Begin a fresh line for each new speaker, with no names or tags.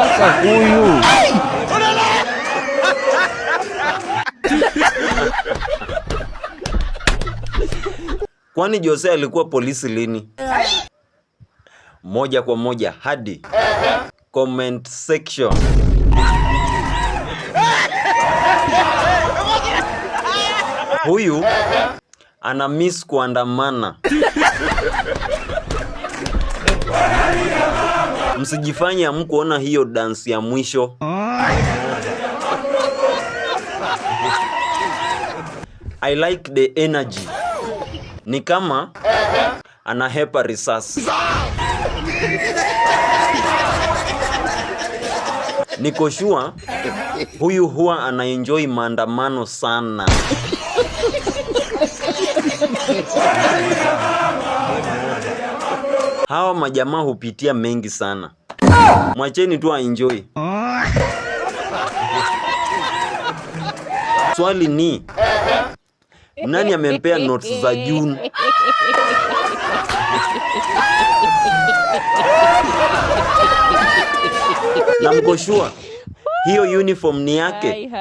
sasa huyu?
Kwani Jose alikuwa polisi lini? Moja kwa moja hadi comment section. Huyu ana miss kuandamana. Msijifanye hamkuona hiyo dance ya mwisho. I like the energy. Ni kama anahepa risasi. Niko sure huyu huwa anaenjoy maandamano sana. Hawa majamaa hupitia mengi sana. Mwacheni tu enjoy. Swali ni nani amempea notes za June? Na mko sure hiyo uniform ni yake?